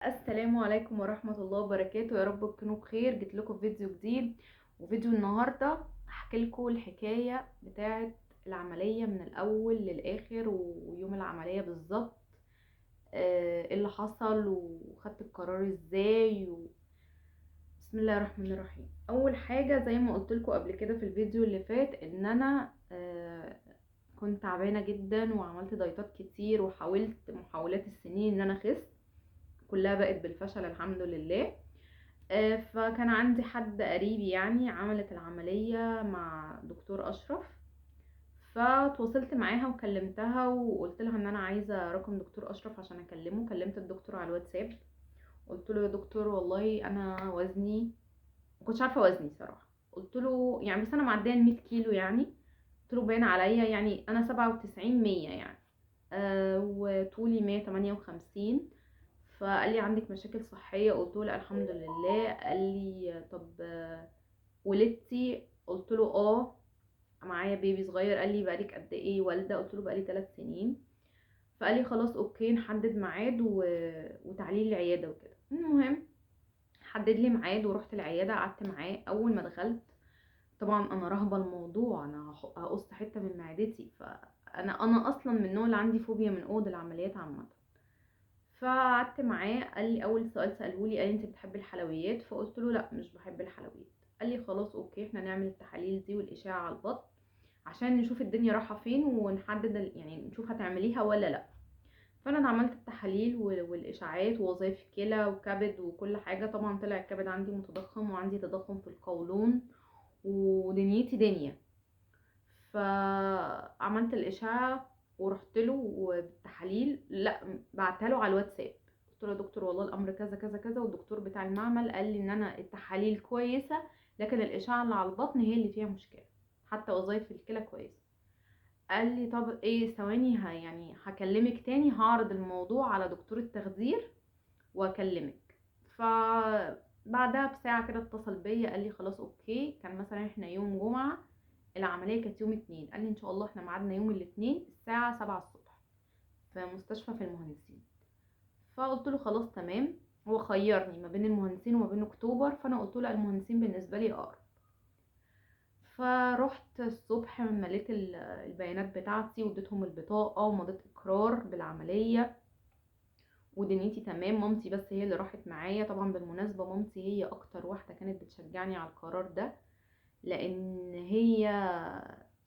السلام عليكم ورحمة الله وبركاته. يا رب تكونوا بخير. جيت لكم في فيديو جديد، وفيديو النهاردة هحكي لكم الحكاية بتاعة العملية من الأول للآخر، ويوم العملية بالظبط ايه اللي حصل وخدت القرار ازاي بسم الله الرحمن الرحيم. أول حاجة زي ما قلت لكم قبل كده في الفيديو اللي فات ان انا كنت تعبانة جدا، وعملت دايتات كتير، وحاولت محاولات السنين ان انا اخس، كلها بقت بالفشل الحمد لله. فكان عندي حد قريبي يعني عملت العملية مع دكتور أشرف، فتواصلت معاها وكلمتها وقلت لها ان انا عايزة رقم دكتور أشرف عشان اكلمه. كلمت الدكتور على الواتساب، قلت له يا دكتور والله انا وزني، ما كنتش عارفة وزني صراحة. قلت له يعني بس انا معدية ال 100 كيلو يعني. قلت له باين عليا يعني انا 97 100 يعني، وطولي 158. فقال لي عندك مشاكل صحية؟ قلت له لا الحمد لله. قال لي طب ولدتي؟ قلت له اه معايا بيبي صغير. قال لي بقالك قد ايه والده؟ قلت له بقالي 3 سنين. فقال لي خلاص اوكي نحدد ميعاد وتعالي لي العياده وكده. المهم حدد لي ميعاد ورحت العياده، قعدت معاه. اول ما دخلت طبعا انا راهبه الموضوع، انا هقص حته من معدتي، فانا اصلا من النوع اللي عندي فوبيا من اوض العمليات عامه. فقعدت معاه، قال لي اول سؤال ساله لي قال لي انت بتحبي الحلويات؟ فقلت له لا مش بحب الحلويات. قال لي خلاص اوكي احنا نعمل التحاليل دي والاشعه على البطن عشان نشوف الدنيا رايحه فين ونحدد يعني نشوف هتعمليها ولا لا. فانا عملت التحاليل والاشاعات ووظائف كلى وكبد وكل حاجه. طبعا طلع الكبد عندي متضخم وعندي تضخم في القولون ودنيتي دنيا. فعملت الاشعه ورحت له وبالتحاليل، لا بعتها له على الواتساب. قلت له يا دكتور والله الامر كذا كذا كذا، والدكتور بتاع المعمل قال لي ان انا التحاليل كويسه لكن الاشعه اللي على البطن هي اللي فيها مشكله، حتى وظائف الكلى كويسه. قال لي طب ايه ثواني يعني هكلمك تاني، هعرض الموضوع على دكتور التخدير واكلمك. فبعدها بساعة كده اتصل بيا قال لي خلاص اوكي. كان مثلا احنا يوم جمعة، العملية كانت يوم اتنين. قال لي ان شاء الله احنا ميعادنا يوم الاتنين الساعة 7 الصبح في مستشفى في المهندسين. فقلت له خلاص تمام. هو خيرني ما بين المهندسين وما بين اكتوبر، فانا قلت له المهندسين بالنسبة لي اقرب. فرحت الصبح مليت البيانات بتاعتي واديتهم البطاقة ومضيت اقرار بالعملية ودنيتي تمام. مامتي بس هي اللي راحت معايا. طبعا بالمناسبة مامتي هي اكتر واحدة كانت بتشجعني على القرار ده، لان هي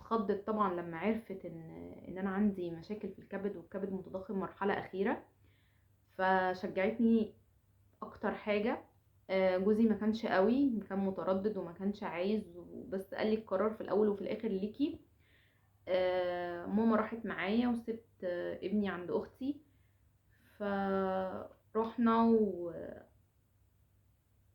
اتخضت طبعا لما عرفت ان انا عندي مشاكل في الكبد والكبد متضخم مرحلة اخيرة، فشجعتني اكتر حاجة. جوزي ما كانش قوي، كان متردد وما كانش عايز، بس قال لي القرار في الاول وفي الاخر ليكي. ماما راحت معايا وسبت ابني عند اختي. فروحنا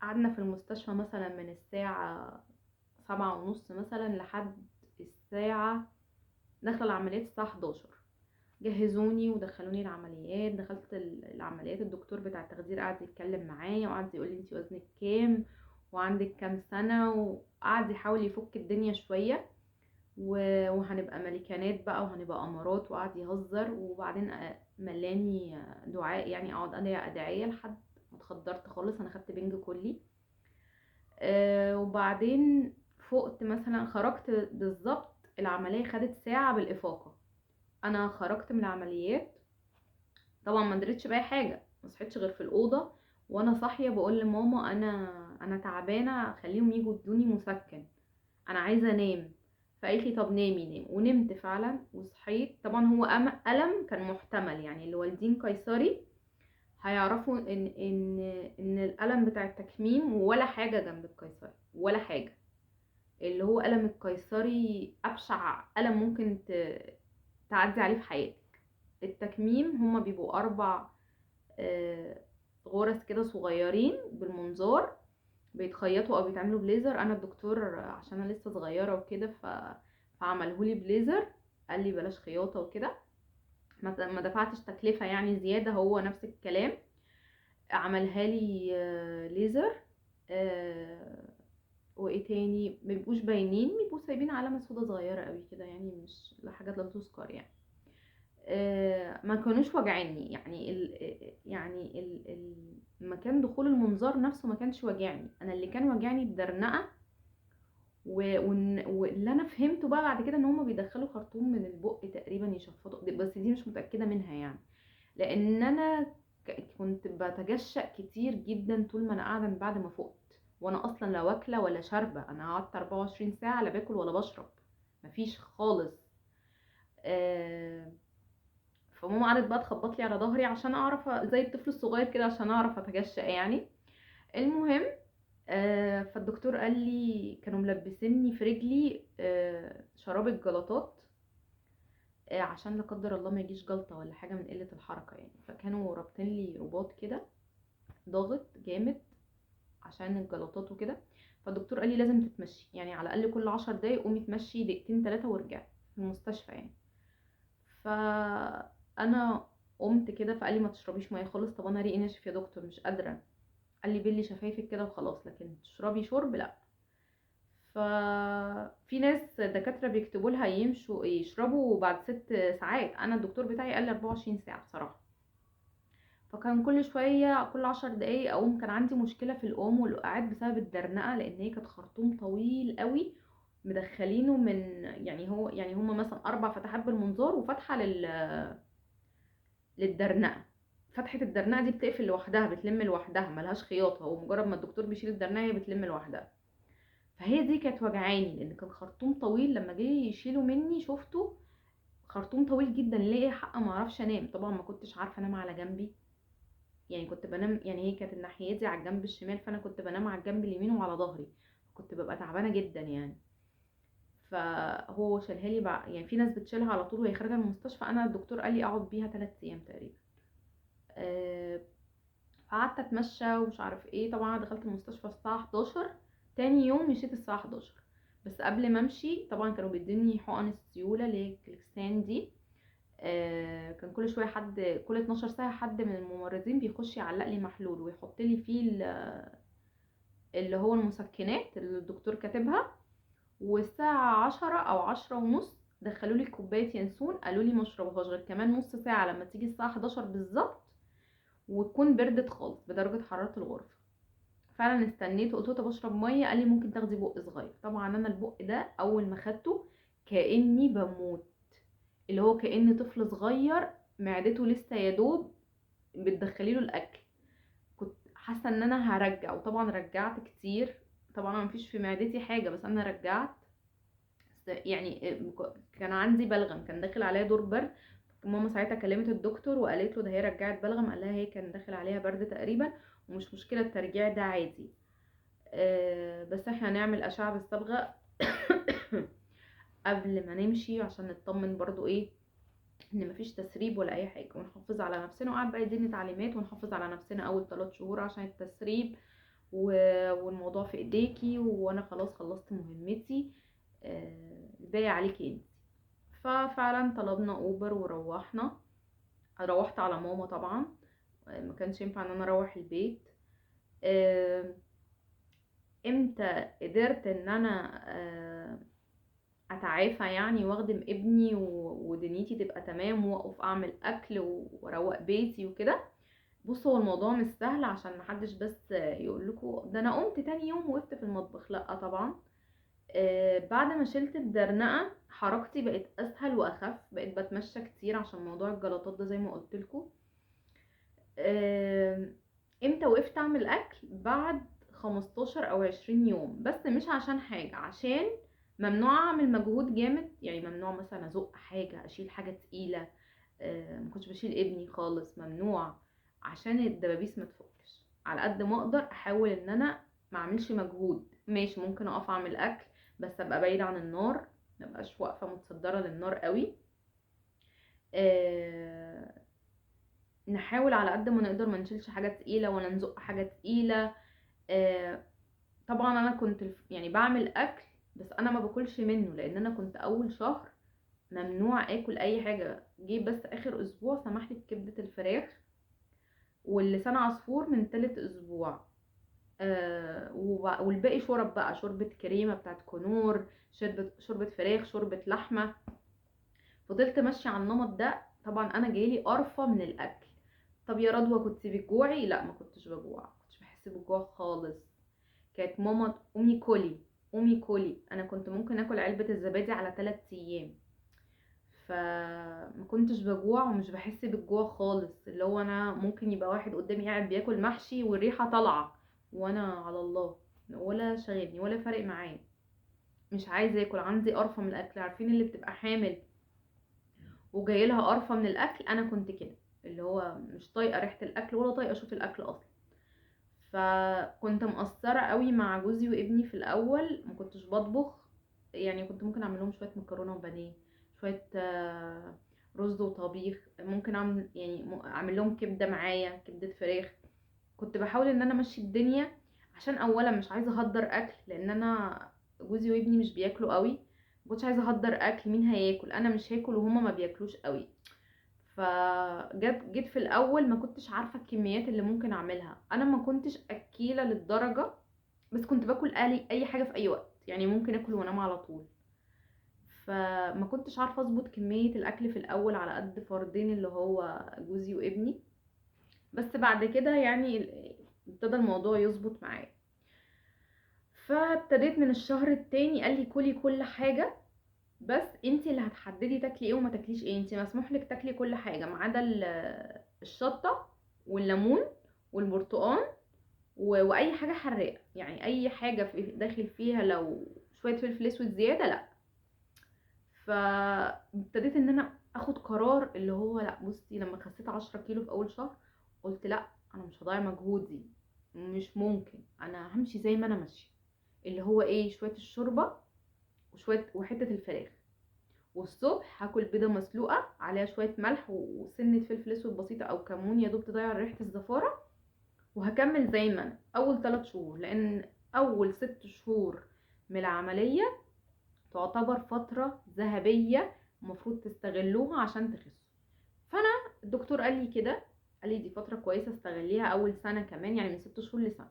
وقعدنا في المستشفى مثلا من الساعة 7:30 مثلا لحد الساعة، داخلة العمليات الساعة 11. جهزوني ودخلوني العمليات. دخلت العمليات، الدكتور بتاع التخدير قعد يتكلم معايا وقعد يقول لي انتي وزنك كام وعندك كام سنة، وقعد يحاول يفك الدنيا شوية وهنبقى ملكانات بقى وهنبقى امارات، وقعد يهزر. وبعدين ملاني دعاء يعني اقعد ادعي ادعية لحد ما اتخدرت خالص. انا خدت بنج كلي. وبعدين فقت مثلا، خرجت بالظبط العملية خدت ساعة بالإفاقة. انا خرجت من العمليات طبعا ما دريتش باي حاجة، ما صحيتش غير في الأوضة وانا صاحية بقول لماما انا تعبانة خليهم يجوا ادوني مسكن، انا عايزه انام. فقالت لي طب نامي. نام ونمت فعلا وصحيت. طبعا هو ألم كان محتمل، يعني اللي والدين قيصري هيعرفوا ان الألم بتاع التكميم ولا حاجه جنب القيصري ولا حاجه. اللي هو ألم القيصري ابشع ألم ممكن تعدي عليه في حياتك. التكميم هما بيبقوا 4 آه، غرز كده صغيرين بالمنظار، بيتخيطوا او بيتعملوا بليزر. انا الدكتور عشان انا لسه صغيره وكده فعملهولي بليزر. قال لي بلاش خياطه وكده، ما دفعتش تكلفه يعني زياده، هو نفس الكلام. عملها لي ليزر. وايه تاني؟ مبيبقوش باينين، بيبقوا سايبين علامه سودا صغيره قوي كده، يعني مش لا حاجات لا تذكر يعني. ما كانوش واجعيني، مكان دخول المنظار نفسه ما كانش واجعني، انا اللي كان واجعني الدرنقه. واللي انا فهمته بقى بعد كده ان هم بيدخلوا خرطوم من البق تقريبا يشفطوا، بس دي مش متاكده منها يعني. لان انا كنت بتجشأ كتير جدا طول ما انا قاعده من بعد ما فقت، وانا اصلا لا واكله ولا شاربه، انا قعدت 24 ساعه لا باكل ولا بشرب، مفيش خالص. آه، فماما قعدت بقى تخبط لي على ظهري عشان اعرف زي الطفل الصغير كده عشان اعرف اتجشأ يعني. المهم، فالدكتور قال لي كانوا ملبسيني في رجلي شراب الجلطات، عشان لا قدر الله ما يجيش جلطه ولا حاجه من قله الحركه يعني. فكانوا رابطين لي رباط كده ضاغط جامد عشان الجلطات وكده. فالدكتور قال لي لازم تتمشي، يعني على الاقل كل 10 دقايق قومي تمشي دقيقتين 3 وارجعي في المستشفى يعني. فانا قمت كده، فقال لي ما تشربيش ميه خالص. طب انا ريقي ناشف يا دكتور مش قادره. قال لي بلي شفايفك كده وخلاص، لكن تشربي شرب لا. ففي ناس دكاتره بيكتبوا لها يمشوا يشربوا بعد 6 ساعات، انا الدكتور بتاعي قال لي 24 ساعه بصراحه. فكان كل شويه كل 10 دقايق اقوم. كان عندي مشكله في القوم والقعاد بسبب الدرنقه، لان هي كانت خرطوم طويل قوي مدخلينه من، يعني هو يعني هما مثلا 4 فتحات بالمنظار وفتحه للدرنقه. فتحه الدرنقه دي بتقفل لوحدها، بتلم لوحدها، ملهاش خياطه، هو مجرد ما الدكتور بيشيل الدرنقه هي بتلم لوحدها. فهي دي كانت وجعاني، لان كان خرطوم طويل. لما جه يشيله مني شفته خرطوم طويل جدا، ليه حق ما اعرفش انام. طبعا ما كنتش عارفه انام على جنبي، يعني كنت بنام، يعني هي كانت الناحيه دي على الجنب الشمال، فانا كنت بنام على الجنب اليمين وعلى ظهري، كنت ببقى تعبانه جدا يعني. فهو شالها لي بقى، يعني في ناس بتشيلها على طول وهي خارجه من المستشفى، انا الدكتور قال لي اقعد بيها 3 ايام تقريبا. آه، قعدت اتمشى ومش عارف ايه. طبعا أنا دخلت المستشفى الساعه 11، تاني يوم مشيت الساعه 11. بس قبل ما امشي طبعا كانوا بيديني حقن السيوله اللي هي الكليكسان دي. كان كل شويه حد، كل 12 ساعه حد من الممرضين بيخش يعلق لي محلول ويحط لي فيه اللي هو المسكنات اللي الدكتور كاتبها. والساعه 10 او 10 ونص دخلوا لي كوبايه ينسون، قالوا لي ما اشربهاش غير كمان نص ساعه لما تيجي الساعه 11 بالظبط وتكون بردت خالص بدرجه حراره الغرفه. فعلا استنيت وقلت له طب اشرب ميه، قال لي ممكن تاخدي بق صغير. طبعا انا البق ده اول ما خدته كاني بموت، اللي هو كأن طفل صغير معدته لسه يدوب بتدخلي له الاكل. كنت حاسه ان انا هرجع، وطبعا رجعت كتير. طبعا انا مفيش في معدتي حاجه بس انا رجعت. يعني كان عندي بلغم، كان داخل عليا دور برد. ماما ساعتها كلمت الدكتور وقالت له ده هي رجعت بلغم، قال لها هي كان داخل عليها برد تقريبا ومش مشكله الترجيع ده عادي. بس احنا هنعمل اشعه بالصبغه قبل ما نمشي عشان نطمن برضو ايه ان مفيش تسريب ولا اي حاجه، ونحافظ على نفسنا. وقعد بقى يديني تعليمات ونحافظ على نفسنا اول 3 شهور عشان التسريب والموضوع في ايديكي وانا خلاص خلصت مهمتي، الباقي عليكي انت. ففعلا طلبنا اوبر وروحنا. روحت على ماما طبعا، ما كانش ينفع ان انا اروح البيت. آه، امتى قدرت ان انا اتعافى يعني واخدم ابني ودنيتي تبقى تمام واقف اعمل اكل واروق بيتي وكده؟ بصوا هو الموضوع مش سهل عشان محدش بس يقول لكم ده انا قمت تاني يوم وقفت في المطبخ، لا طبعا. بعد ما شلت الدرنقه حركتي بقت اسهل واخف، بقيت بتمشى كتير عشان موضوع الجلطات ده زي ما قلت لكم. امتى وقفت اعمل اكل؟ بعد 15 او 20 يوم. بس مش عشان حاجه، عشان ممنوع اعمل مجهود جامد، يعني ممنوع مثلا ازق حاجه اشيل حاجه تقيله. ما كنتش بشيل ابني خالص، ممنوع، عشان الدبابيس ما تفكش. على قد ما اقدر احاول ان انا ما اعملش مجهود. ماشي ممكن اقف اعمل اكل بس ابقى بعيد عن النار، مبقاش واقفه متصدره للنار قوي. آه، نحاول على قد ما نقدر ما نشيلش حاجه تقيله ولا نزق حاجه تقيله. آه، طبعا انا كنت يعني بعمل اكل بس انا ما باكلش منه، لان انا كنت اول شهر ممنوع اكل اي حاجه. جه بس اخر اسبوع سمح لي بكبده الفراخ واللسان عصفور من تالت اسبوع. والباقي شرب بقى، شوربه كريمه بتاعت كنور، شوربه فراخ، شوربه لحمه. فضلت ماشيه على النمط ده طبعا انا جايلي قرفه من الاكل. طب يا رضوى كنت بتجوعي؟ لا ما كنتش بجوع، كنتش بحس بالجوع خالص. كانت ماما قومي كلي، قومي كلي. انا كنت ممكن اكل علبه الزبادي على 3 ايام. فما كنتش بجوع ومش بحس بالجوع خالص. اللي هو انا ممكن يبقى واحد قدامي قاعد بياكل محشي والريحه طالعه وانا على الله، ولا شاغلني ولا فارق معايا، مش عايزه اكل، عندي قرفه من الاكل. عارفين اللي بتبقى حامل وجاي لها قرفه من الاكل؟ انا كنت كده، اللي هو مش طايقه ريحه الاكل ولا طايقه اشوف الاكل اصلا. فكنت مقصره قوي مع جوزي وابني في الاول، ما كنتش بطبخ. يعني كنت ممكن اعمل لهم شويه مكرونه وبانيه، شويه رز وطبيخ، ممكن اعمل يعني اعمل لهم كبده، معايا كبده فراخ. كنت بحاول ان انا امشي الدنيا، عشان اولا مش عايزه اهدر اكل، لان انا جوزي وابني مش بياكلوا قوي. مكنتش عايزه اهدر اكل، مين هياكل؟ انا مش هاكل وهما ما بياكلوش قوي. جيت في الاول ما كنتش عارفه الكميات اللي ممكن اعملها. انا ما كنتش اكيله للدرجه، بس كنت باكل اي حاجه في اي وقت، يعني ممكن اكل وانام على طول. فما كنتش عارفه اظبط كميه الاكل في الاول على قد فردين اللي هو جوزي وابني. بس بعد كده يعني ابتدى الموضوع يظبط معايا. فابتديت من الشهر التاني قال لي كلي كل حاجه، بس انتي اللي هتحددي تاكلي ايه وما تاكليش ايه. انتي مسموح لك تاكلي كل حاجه ما عدا الشطه والليمون والبرتقال واي حاجه حراقه. يعني اي حاجه داخل فيها لو شويه فلفل اسود زياده لا. فابتديت ان انا اخد قرار، اللي هو لا بصي، لما خسيت 10 كيلو في اول شهر قلت لا، انا مش هضيع مجهودي، مش ممكن، انا همشي زي ما انا ماشيه. اللي هو ايه، شويه الشوربه وشويه وحته الفراخ، والصبح هاكل بيضه مسلوقه عليها شويه ملح وسنه فلفل اسود بسيطه او كمون يا دوب تضيع ريحه الزفاره. وهكمل زي ما انا اول 3 شهور، لان اول 6 شهور من العمليه تعتبر فتره ذهبيه المفروض تستغلوها عشان تخسوا. فانا الدكتور قال لي كده، قال لي دي فتره كويسه استغليها، اول سنه كمان، يعني من 6 شهور لسنه.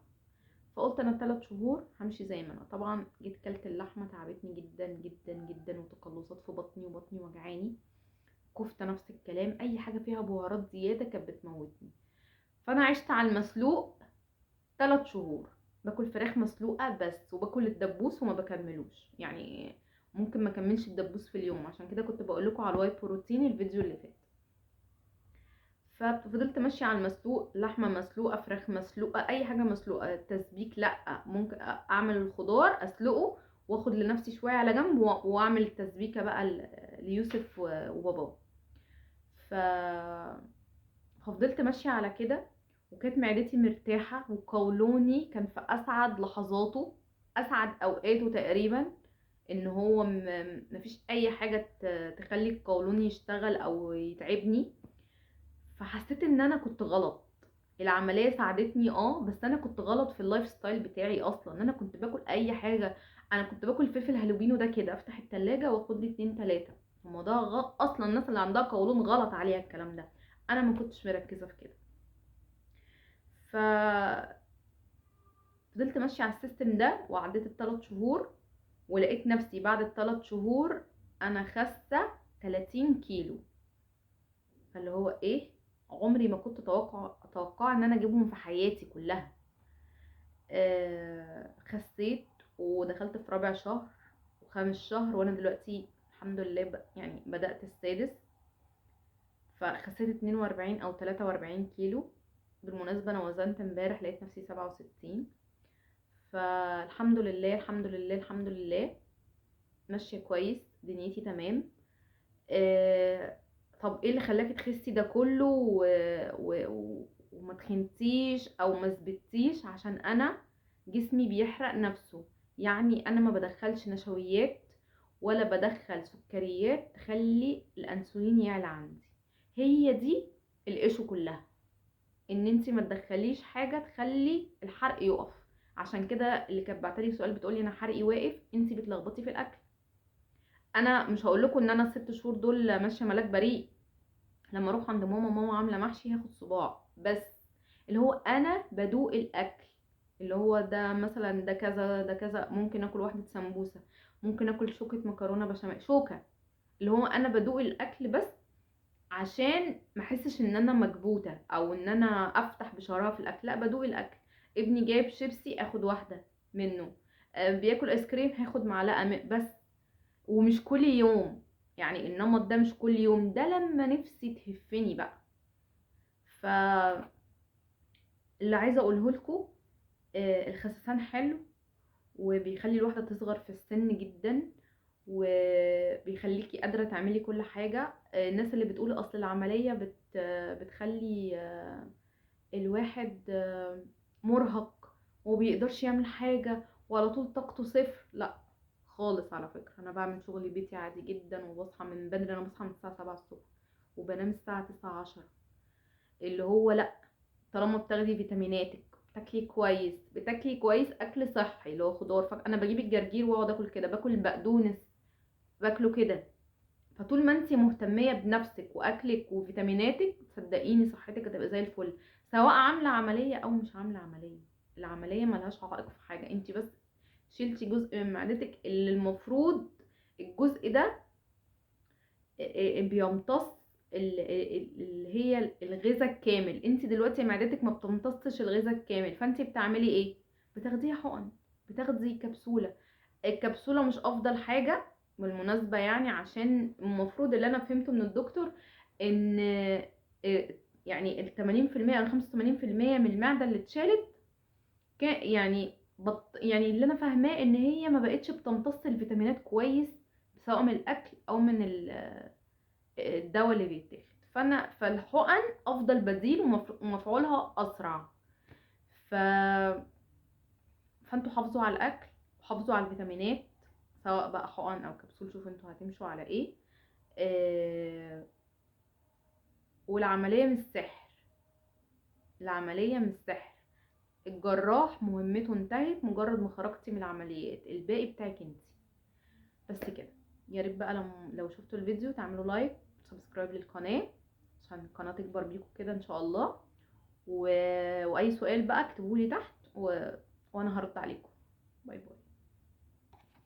فقلت انا 3 شهور همشي زي ما انا. طبعا جيت كلت اللحمه تعبتني جدا جدا جدا، وتقلصات في بطني وبطني وجعاني. كفته نفس الكلام، اي حاجه فيها بهارات زياده كانت بتموتني. فانا عشت على المسلوق 3 شهور، باكل فراخ مسلوقه بس، وباكل الدبوس وما بكملوش. يعني ممكن ما كملش الدبوس في اليوم، عشان كده كنت بقول لكم على الواي بروتين الفيديو اللي فات. ففضلت ماشيه على المسلوق، لحمه مسلوقه، فراخ مسلوقه، اي حاجه مسلوقه. تسبيك لا، ممكن اعمل الخضار اسلقه واخد لنفسي شويه على جنب واعمل تسبيكه بقى ليوسف وباباه. ف ففضلت ماشيه على كده، وكانت معدتي مرتاحه، وقولوني كان في اسعد لحظاته، اسعد اوقاته تقريبا. ان هو مفيش اي حاجه تخلي القولون يشتغل او يتعبني. فحسيت ان انا كنت غلط. العمليه ساعدتني بس انا كنت غلط في اللايف ستايل بتاعي اصلا. انا كنت باكل اي حاجه. انا كنت باكل فلفل هالوبينو ده كده، افتح التلاجة واخد لي 2 3. الموضوع اصلا الناس اللي عندها قولون غلط عليها الكلام ده. انا ما كنتش مركزه في كده. ف فضلت ماشيه على السيستم ده، وعديت ال3 شهور، ولقيت نفسي بعد ال3 شهور انا خاسه 30 كيلو. فاللي هو ايه، عمري ما كنت اتوقع ان انا اجيبهم في حياتي كلها. خسيت، ودخلت في رابع شهر وخامس شهر، وانا دلوقتي الحمد لله يعني بدأت السادس. فخسيت 42 او 43 كيلو. بالمناسبة انا وزنت امبارح لقيت نفسي 67. فالحمد لله الحمد لله الحمد لله، ماشية كويس، دنيتي تمام. طب ايه اللي خلاكي تخسي ده كله وما تخنتيش او ما ثبتيش؟ عشان انا جسمي بيحرق نفسه. يعني انا ما بدخلش نشويات ولا بدخل سكريات تخلي الانسولين يعلى عندي. هي دي الايشو كلها، ان انتي ما تدخليش حاجه تخلي الحرق يقف. عشان كده اللي كانت بعتلي سؤال بتقولي انا حرقي واقف، انتي بتلخبطي في الاكل. انا مش هقول لكم ان انا ال6 شهور دول ماشيه ملاك بريء. لما اروح عند ماما عامله محشي هاخد صباع بس. اللي هو انا بدوق الاكل، اللي هو ده مثلا ده كذا ده كذا، ممكن اكل واحده سمبوسه، ممكن اكل شوكه مكرونه بشاميل شوكه. اللي هو انا بدوق الاكل بس، عشان ما احسش ان انا مكبوته او ان انا افتح بشراهه في الاكل. لا، بدوق الاكل. ابني جايب شيبسي اخد واحده منه، بياكل ايس كريم هاخد معلقه بس. ومش كل يوم، يعني النمط ده مش كل يوم، ده لما نفسي تهفني بقى. ف اللي عايزه اقوله لكم، الخسسان حلو وبيخلي الواحده تصغر في السن جدا، وبيخليكي قادره تعملي كل حاجه. الناس اللي بتقول اصل العمليه بتخلي الواحد مرهق وبيقدرش يعمل حاجه وعلى طول طاقته صفر، لا خالص. على فكره انا بعمل شغل بيتي عادي جدا، وبصحى من بدري. انا بصحى من الساعه 7 الصبح وبنام الساعه 9 10. اللي هو لا، طالما بتاخدي فيتاميناتك، بتاكلي كويس اكل صحي اللي هو خضار. انا بجيب الجرجير واقعد اكل كده، باكل البقدونس باكله كده. فطول ما انتي مهتميه بنفسك واكلك وفيتاميناتك، صدقيني صحتك هتبقى زي الفل، سواء عامله عمليه او مش عامله عمليه. العمليه ملهاش عائق في حاجه، انتي بس شيلتي جزء من معدتك اللي المفروض الجزء ده بيمتص اللي هي الغذاء الكامل. انت دلوقتي معدتك ما بتمتصش الغذاء الكامل، فانت بتعملي ايه؟ بتاخديها حقن، بتاخدي كبسولة. الكبسولة مش افضل حاجة بالمناسبة، يعني عشان المفروض اللي انا فهمته من الدكتور ان يعني ال 80% او 85% من المعدة اللي اتشالت يعني يعني اللي انا فاهماه ان هي ما بقتش بتمتص الفيتامينات كويس، سواء من الاكل او من الدواء اللي بيتاخد. فالحقن افضل بديل ومفعولها اسرع. ف فانتوا حافظوا على الاكل وحافظوا على الفيتامينات، سواء بقى حقن او كبسول، شوفوا انتوا هتمشوا على ايه. والعمليه مش سحر، العمليه مش سحر. الجراح مهمته انتهت مجرد ما خرجتي من العمليات، الباقي بتاعك انتي بس كده. يا ريت بقى لو شفتوا الفيديو تعملوا لايك وسبسكرايب للقناه عشان القناه تكبر بيكم كده ان شاء الله. واي سؤال بقى اكتبولي تحت وانا هرد عليكم. باي باي.